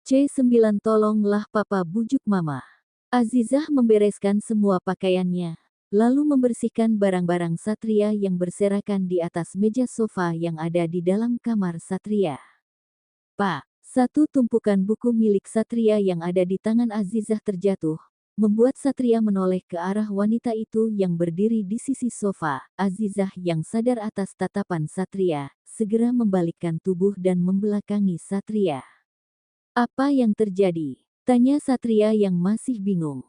C9 tolonglah papa, bujuk mama. Azizah membereskan semua pakaiannya, lalu membersihkan barang-barang Satria yang berserakan di atas meja sofa yang ada di dalam kamar Satria. Pak, satu tumpukan buku milik Satria yang ada di tangan Azizah terjatuh, membuat Satria menoleh ke arah wanita itu yang berdiri di sisi sofa. Azizah yang sadar atas tatapan Satria, segera membalikkan tubuh dan membelakangi Satria. Apa yang terjadi? Tanya Satria yang masih bingung.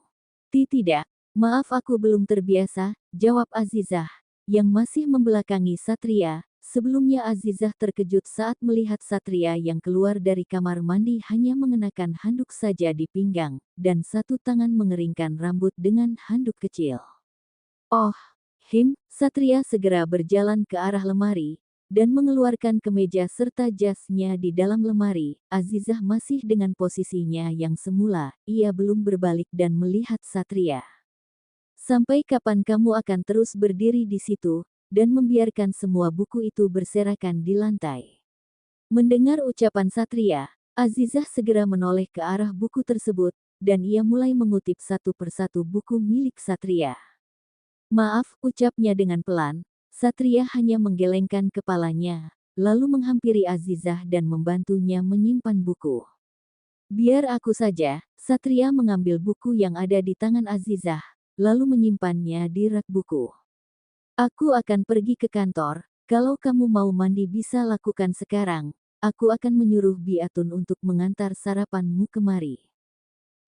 Tidak, maaf aku belum terbiasa, jawab Azizah, yang masih membelakangi Satria. Sebelumnya Azizah terkejut saat melihat Satria yang keluar dari kamar mandi hanya mengenakan handuk saja di pinggang, dan satu tangan mengeringkan rambut dengan handuk kecil. Oh, Satria segera berjalan ke arah lemari, dan mengeluarkan kemeja serta jasnya di dalam lemari. Azizah masih dengan posisinya yang semula, ia belum berbalik dan melihat Satria. Sampai kapan kamu akan terus berdiri di situ, dan membiarkan semua buku itu berserakan di lantai? Mendengar ucapan Satria, Azizah segera menoleh ke arah buku tersebut, dan ia mulai mengutip satu persatu buku milik Satria. Maaf, ucapnya dengan pelan. Satria hanya menggelengkan kepalanya, lalu menghampiri Azizah dan membantunya menyimpan buku. Biar aku saja. Satria mengambil buku yang ada di tangan Azizah, lalu menyimpannya di rak buku. Aku akan pergi ke kantor, kalau kamu mau mandi bisa lakukan sekarang, aku akan menyuruh Biatun untuk mengantar sarapanmu kemari.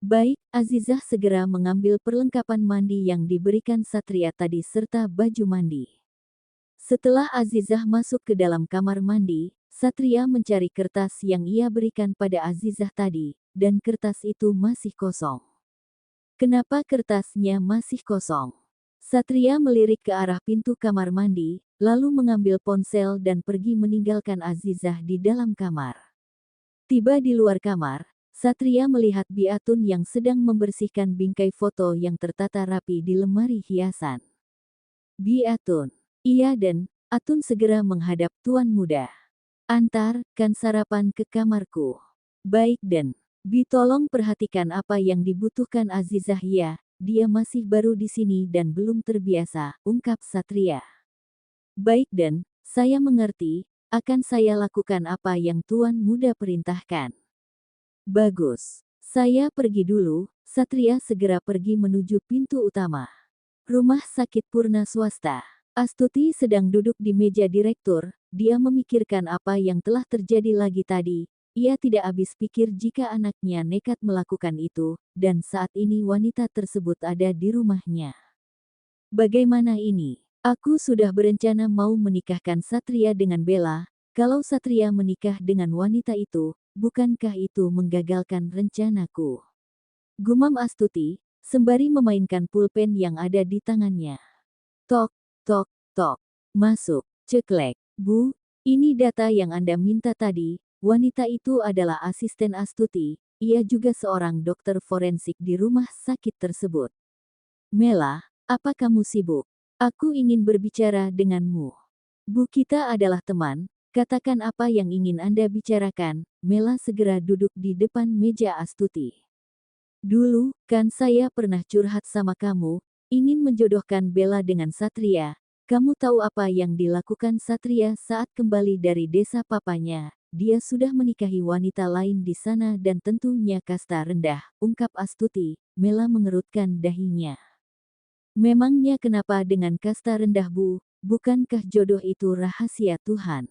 Baik, Azizah segera mengambil perlengkapan mandi yang diberikan Satria tadi serta baju mandi. Setelah Azizah masuk ke dalam kamar mandi, Satria mencari kertas yang ia berikan pada Azizah tadi, dan kertas itu masih kosong. Kenapa kertasnya masih kosong? Satria melirik ke arah pintu kamar mandi, lalu mengambil ponsel dan pergi meninggalkan Azizah di dalam kamar. Tiba di luar kamar, Satria melihat Biatun yang sedang membersihkan bingkai foto yang tertata rapi di lemari hiasan. Biatun. Iya dan, Atun segera menghadap Tuan Muda. Antarkan sarapan ke kamarku. Baik dan, Bi tolong perhatikan apa yang dibutuhkan Azizah ya, dia masih baru di sini dan belum terbiasa, ungkap Satria. Baik dan, saya mengerti, akan saya lakukan apa yang Tuan Muda perintahkan. Bagus. Saya pergi dulu. Satria segera pergi menuju pintu utama. Rumah sakit Purna swasta. Astuti sedang duduk di meja direktur, dia memikirkan apa yang telah terjadi lagi tadi. Ia tidak habis pikir jika anaknya nekat melakukan itu, dan saat ini wanita tersebut ada di rumahnya. Bagaimana ini? Aku sudah berencana mau menikahkan Satria dengan Bella. Kalau Satria menikah dengan wanita itu, bukankah itu menggagalkan rencanaku? Gumam Astuti, sembari memainkan pulpen yang ada di tangannya. Tok, tok, tok. Masuk, ceklek. Bu, ini data yang Anda minta tadi. Wanita itu adalah asisten Astuti. Ia juga seorang dokter forensik di rumah sakit tersebut. Mela, apa kamu sibuk? Aku ingin berbicara denganmu. Bu, kita adalah teman. Katakan apa yang ingin Anda bicarakan. Mela segera duduk di depan meja Astuti. Dulu, kan saya pernah curhat sama kamu, ingin menjodohkan Bella dengan Satria. Kamu tahu apa yang dilakukan Satria saat kembali dari desa papanya? Dia sudah menikahi wanita lain di sana dan tentunya kasta rendah, ungkap Astuti. Mela mengerutkan dahinya. Memangnya kenapa dengan kasta rendah, Bu? Bukankah jodoh itu rahasia Tuhan?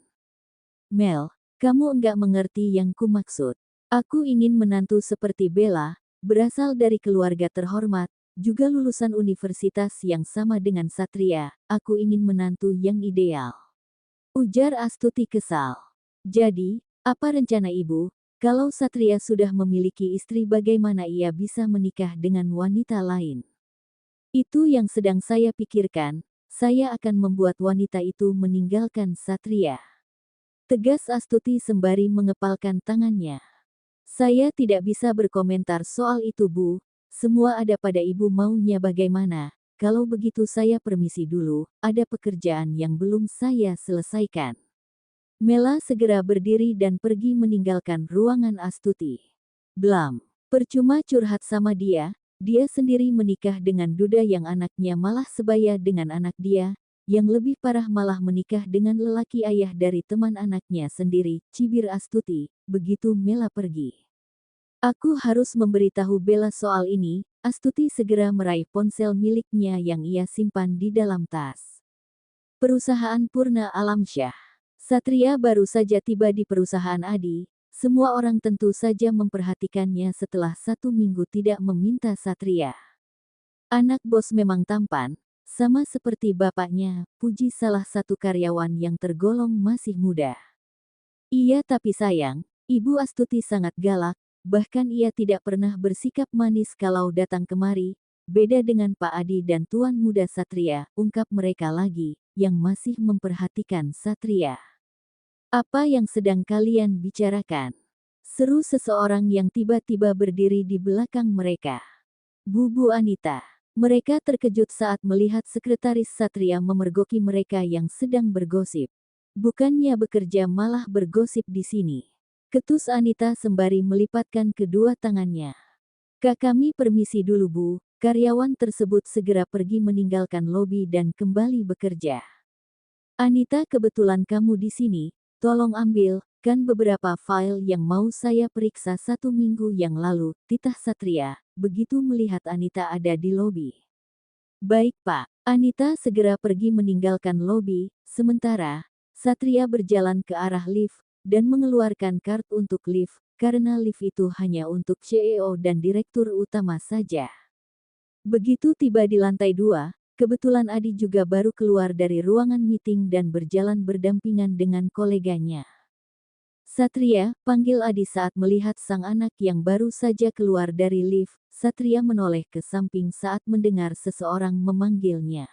Mel, kamu enggak mengerti yang kumaksud. Aku ingin menantu seperti Bella, berasal dari keluarga terhormat, juga lulusan universitas yang sama dengan Satria. Aku ingin menantu yang ideal. Ujar Astuti kesal. Jadi, apa rencana ibu? Kalau Satria sudah memiliki istri, bagaimana ia bisa menikah dengan wanita lain? Itu yang sedang saya pikirkan. Saya akan membuat wanita itu meninggalkan Satria. Tegas Astuti sembari mengepalkan tangannya. Saya tidak bisa berkomentar soal itu, Bu. Semua ada pada ibu maunya bagaimana. Kalau begitu saya permisi dulu, ada pekerjaan yang belum saya selesaikan. Mela segera berdiri dan pergi meninggalkan ruangan Astuti. Blam. Percuma curhat sama dia sendiri menikah dengan duda yang anaknya malah sebaya dengan anak dia, yang lebih parah malah menikah dengan lelaki ayah dari teman anaknya sendiri, cibir Astuti, begitu Mela pergi. Aku harus memberitahu Bella soal ini. Astuti segera meraih ponsel miliknya yang ia simpan di dalam tas. Perusahaan Purna Alamsyah. Satria baru saja tiba di perusahaan Adi. Semua orang tentu saja memperhatikannya setelah 1 minggu tidak meminta Satria. Anak bos memang tampan, sama seperti bapaknya, puji salah satu karyawan yang tergolong masih muda. Iya tapi sayang, Ibu Astuti sangat galak, bahkan ia tidak pernah bersikap manis kalau datang kemari, beda dengan Pak Adi dan Tuan Muda Satria, ungkap mereka lagi, yang masih memperhatikan Satria. Apa yang sedang kalian bicarakan? Seru seseorang yang tiba-tiba berdiri di belakang mereka. Bu Anita. Mereka terkejut saat melihat sekretaris Satria memergoki mereka yang sedang bergosip. Bukannya bekerja malah bergosip di sini. Ketus Anita sembari melipatkan kedua tangannya. Kami permisi dulu Bu. Karyawan tersebut segera pergi meninggalkan lobi dan kembali bekerja. Anita kebetulan kamu di sini. Tolong ambil, kan beberapa file yang mau saya periksa 1 minggu yang lalu, titah Satria, begitu melihat Anita ada di lobi. Baik Pak, Anita segera pergi meninggalkan lobi, sementara, Satria berjalan ke arah lift, dan mengeluarkan kartu untuk lift, karena lift itu hanya untuk CEO dan Direktur Utama saja. Begitu tiba di lantai 2, kebetulan Adi juga baru keluar dari ruangan meeting dan berjalan berdampingan dengan koleganya. Satria, panggil Adi saat melihat sang anak yang baru saja keluar dari lift. Satria menoleh ke samping saat mendengar seseorang memanggilnya.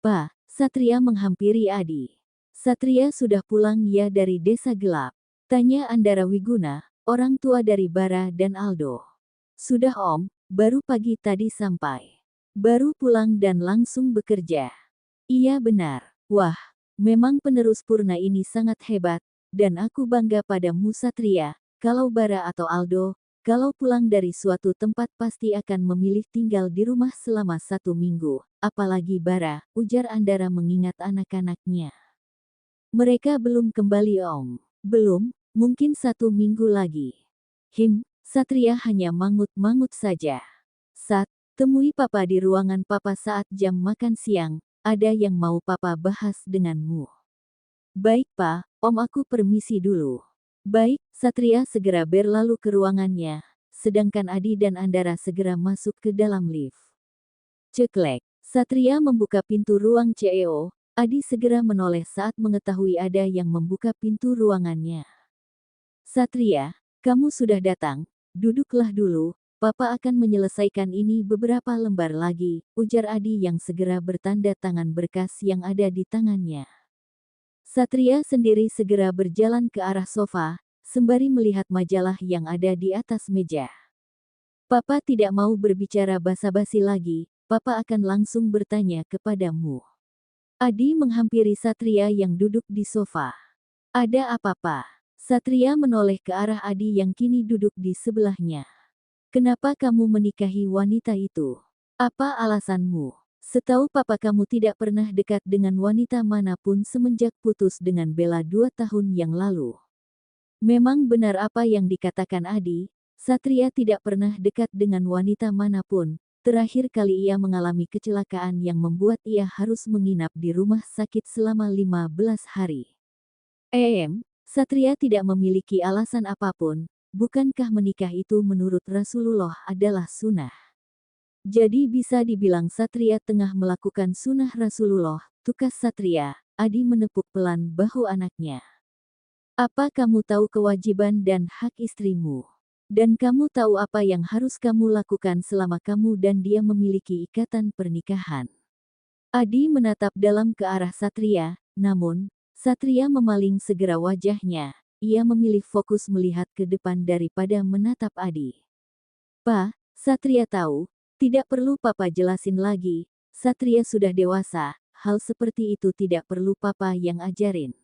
Pak, Satria menghampiri Adi. Satria sudah pulang ya dari Desa Gelap? Tanya Andara Wiguna, orang tua dari Bara dan Aldo. Sudah Om, baru pagi tadi sampai. Baru pulang dan langsung bekerja. Iya benar. Wah, memang penerus Purna ini sangat hebat, dan aku bangga padamu Satria. Kalau Bara atau Aldo, kalau pulang dari suatu tempat pasti akan memilih tinggal di rumah selama 1 minggu. Apalagi Bara, ujar Andara mengingat anak-anaknya. Mereka belum kembali Om. Belum, mungkin 1 minggu lagi. Satria hanya mangut-mangut saja. Temui Papa di ruangan Papa saat jam makan siang, ada yang mau Papa bahas denganmu. Baik Pak, Om aku permisi dulu. Baik, Satria segera berlalu ke ruangannya, sedangkan Adi dan Andara segera masuk ke dalam lift. Ceklek, Satria membuka pintu ruang CEO, Adi segera menoleh saat mengetahui ada yang membuka pintu ruangannya. Satria, kamu sudah datang, duduklah dulu. Papa akan menyelesaikan ini beberapa lembar lagi, ujar Adi yang segera bertanda tangan berkas yang ada di tangannya. Satria sendiri segera berjalan ke arah sofa, sembari melihat majalah yang ada di atas meja. Papa tidak mau berbicara basa-basi lagi, Papa akan langsung bertanya kepadamu. Adi menghampiri Satria yang duduk di sofa. Ada apa Pak? Satria menoleh ke arah Adi yang kini duduk di sebelahnya. Kenapa kamu menikahi wanita itu? Apa alasanmu? Setahu Papa kamu tidak pernah dekat dengan wanita manapun semenjak putus dengan Bella 2 tahun yang lalu. Memang benar apa yang dikatakan Adi, Satria tidak pernah dekat dengan wanita manapun. Terakhir kali ia mengalami kecelakaan yang membuat ia harus menginap di rumah sakit selama 15 hari. Satria tidak memiliki alasan apapun. Bukankah menikah itu menurut Rasulullah adalah sunnah? Jadi bisa dibilang Satria tengah melakukan sunnah Rasulullah, tukas Satria. Adi menepuk pelan bahu anaknya. Apa kamu tahu kewajiban dan hak istrimu? Dan kamu tahu apa yang harus kamu lakukan selama kamu dan dia memiliki ikatan pernikahan? Adi menatap dalam ke arah Satria, namun, Satria memaling segera wajahnya. Ia memilih fokus melihat ke depan daripada menatap Adi. Pak, Satria tahu, tidak perlu Papa jelasin lagi, Satria sudah dewasa, hal seperti itu tidak perlu Papa yang ajarin.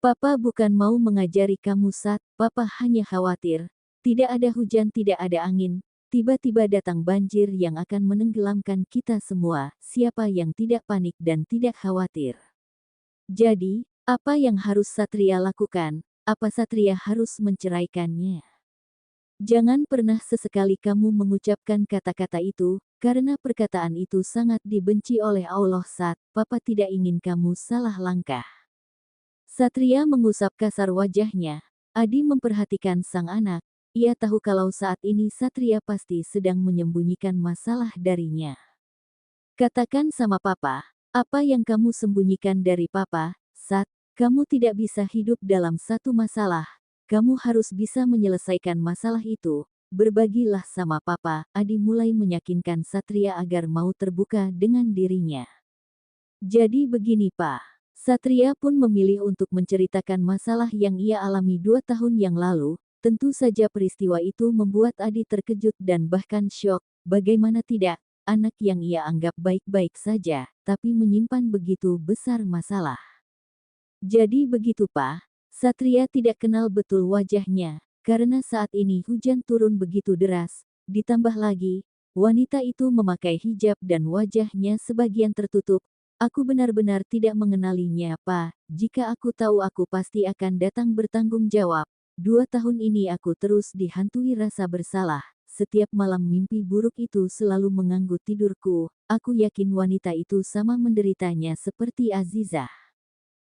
Papa bukan mau mengajari kamu Papa hanya khawatir, Tidak ada hujan, tidak ada angin. Tiba-tiba datang banjir yang akan menenggelamkan kita semua. Siapa yang tidak panik dan tidak khawatir? Jadi, apa yang harus Satria lakukan? Apa Satria harus menceraikannya? Jangan pernah sesekali kamu mengucapkan kata-kata itu, karena perkataan itu sangat dibenci oleh Allah. Papa tidak ingin kamu salah langkah. Satria mengusap kasar wajahnya. Adi memperhatikan sang anak. Ia tahu kalau saat ini Satria pasti sedang menyembunyikan masalah darinya. Katakan sama papa, apa yang kamu sembunyikan dari papa, Sat? Kamu tidak bisa hidup dalam satu masalah. Kamu harus bisa menyelesaikan masalah itu. Berbagilah sama papa. Adi mulai meyakinkan Satria agar mau terbuka dengan dirinya. Jadi begini Pak. Satria pun memilih untuk menceritakan masalah yang ia alami 2 tahun yang lalu. Tentu saja peristiwa itu membuat Adi terkejut dan bahkan syok. Bagaimana tidak, anak yang ia anggap baik-baik saja, tapi menyimpan begitu besar masalah. Jadi begitu Pak. Satria tidak kenal betul wajahnya, karena saat ini hujan turun begitu deras. Ditambah lagi, wanita itu memakai hijab dan wajahnya sebagian tertutup. Aku benar-benar tidak mengenalinya, Pak. Jika aku tahu, aku pasti akan datang bertanggung jawab. 2 tahun ini aku terus dihantui rasa bersalah. Setiap malam mimpi buruk itu selalu mengganggu tidurku. Aku yakin wanita itu sama menderitanya seperti Azizah.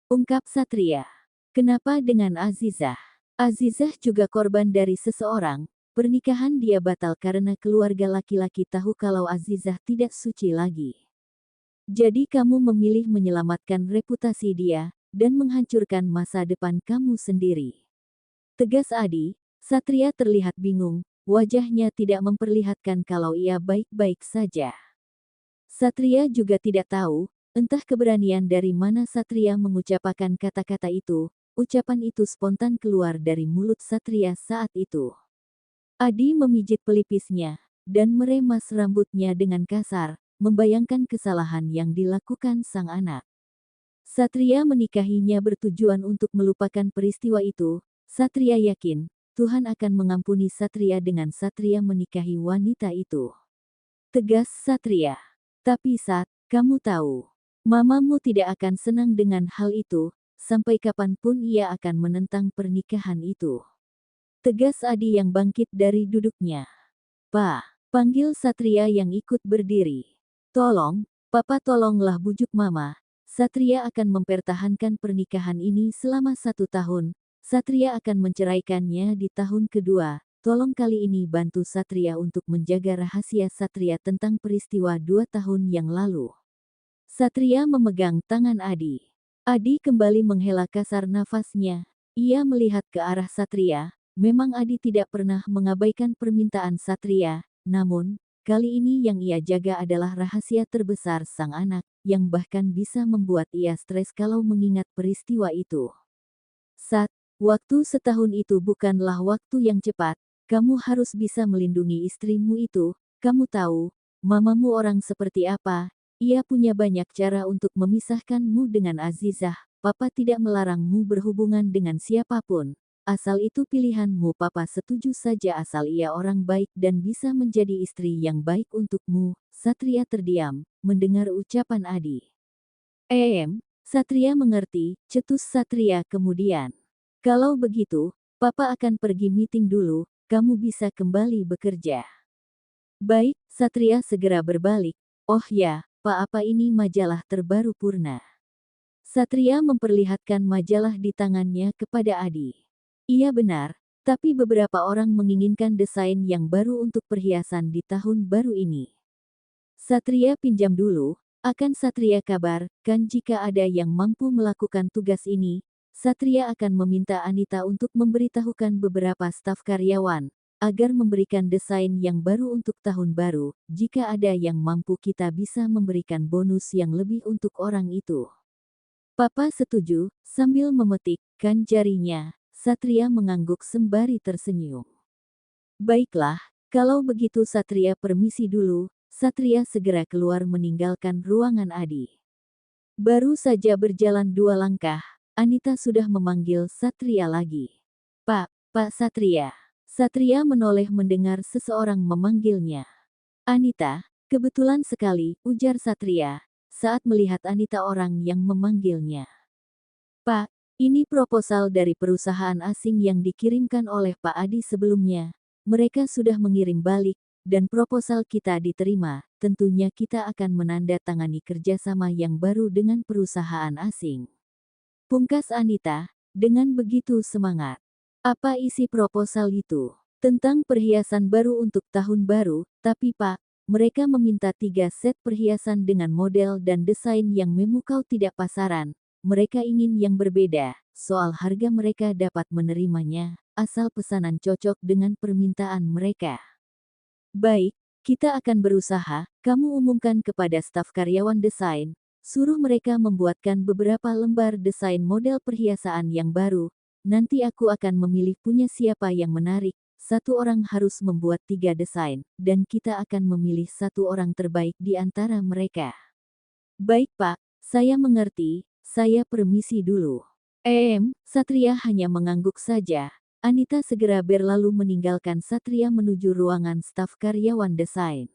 Ungkap Satria. Kenapa dengan Azizah? Azizah juga korban dari seseorang. Pernikahan dia batal karena keluarga laki-laki tahu kalau Azizah tidak suci lagi. Jadi kamu memilih menyelamatkan reputasi dia, dan menghancurkan masa depan kamu sendiri. Tegas Adi. Satria terlihat bingung, wajahnya tidak memperlihatkan kalau ia baik-baik saja. Satria juga tidak tahu, entah keberanian dari mana Satria mengucapkan kata-kata itu. Ucapan itu spontan keluar dari mulut Satria saat itu. Adi memijit pelipisnya, dan meremas rambutnya dengan kasar, membayangkan kesalahan yang dilakukan sang anak. Satria menikahinya bertujuan untuk melupakan peristiwa itu. Satria yakin, Tuhan akan mengampuni Satria dengan Satria menikahi wanita itu. Tegas Satria. Tapi Sat, kamu tahu, mamamu tidak akan senang dengan hal itu. Sampai kapanpun ia akan menentang pernikahan itu. Tegas Adi yang bangkit dari duduknya. Pak, panggil Satria yang ikut berdiri. Tolong, Papa tolonglah, bujuk Mama. Satria akan mempertahankan pernikahan ini selama 1 tahun. Satria akan menceraikannya di tahun kedua. Tolong kali ini bantu Satria untuk menjaga rahasia Satria tentang peristiwa 2 tahun yang lalu. Satria memegang tangan Adi. Adi kembali menghela kasar nafasnya. Ia melihat ke arah Satria. Memang Adi tidak pernah mengabaikan permintaan Satria, namun, kali ini yang ia jaga adalah rahasia terbesar sang anak, yang bahkan bisa membuat ia stres kalau mengingat peristiwa itu. Sat, waktu setahun itu bukanlah waktu yang cepat. Kamu harus bisa melindungi istrimu itu. Kamu tahu, mamamu orang seperti apa. Ia punya banyak cara untuk memisahkanmu dengan Azizah. Papa tidak melarangmu berhubungan dengan siapapun. Asal itu pilihanmu, Papa setuju saja asal ia orang baik dan bisa menjadi istri yang baik untukmu. Satria terdiam, mendengar ucapan Adi. Satria mengerti, cetus Satria kemudian. Kalau begitu, Papa akan pergi meeting dulu, kamu bisa kembali bekerja. Baik, Satria segera berbalik. Oh ya, Pak, apa ini majalah terbaru Purna? Satria memperlihatkan majalah di tangannya kepada Adi. Iya benar, tapi beberapa orang menginginkan desain yang baru untuk perhiasan di tahun baru ini. Satria pinjam dulu, akan Satria kabarkan jika ada yang mampu melakukan tugas ini. Satria akan meminta Anita untuk memberitahukan beberapa staf karyawan, agar memberikan desain yang baru untuk tahun baru. Jika ada yang mampu, kita bisa memberikan bonus yang lebih untuk orang itu. Papa setuju, sambil memetikkan jarinya. Satria mengangguk sembari tersenyum. Baiklah, kalau begitu Satria permisi dulu. Satria segera keluar meninggalkan ruangan Adi. Baru saja berjalan 2 langkah, Anita sudah memanggil Satria lagi. Pak Satria. Satria menoleh mendengar seseorang memanggilnya. Anita, kebetulan sekali, ujar Satria, saat melihat Anita orang yang memanggilnya. Pak, ini proposal dari perusahaan asing yang dikirimkan oleh Pak Adi sebelumnya. Mereka sudah mengirim balik, dan proposal kita diterima. Tentunya kita akan menandatangani kerjasama yang baru dengan perusahaan asing. Pungkas Anita, dengan begitu semangat. Apa isi proposal itu? Tentang perhiasan baru untuk tahun baru, tapi Pak, mereka meminta 3 set perhiasan dengan model dan desain yang memukau tidak pasaran. Mereka ingin yang berbeda, soal harga mereka dapat menerimanya, asal pesanan cocok dengan permintaan mereka. Baik, kita akan berusaha, kamu umumkan kepada staf karyawan desain, suruh mereka membuatkan beberapa lembar desain model perhiasan yang baru. Nanti aku akan memilih punya siapa yang menarik. Satu orang harus membuat 3 desain, dan kita akan memilih satu orang terbaik di antara mereka. Baik Pak, saya mengerti, saya permisi dulu. Satria hanya mengangguk saja. Anita segera berlalu meninggalkan Satria menuju ruangan staf karyawan desain.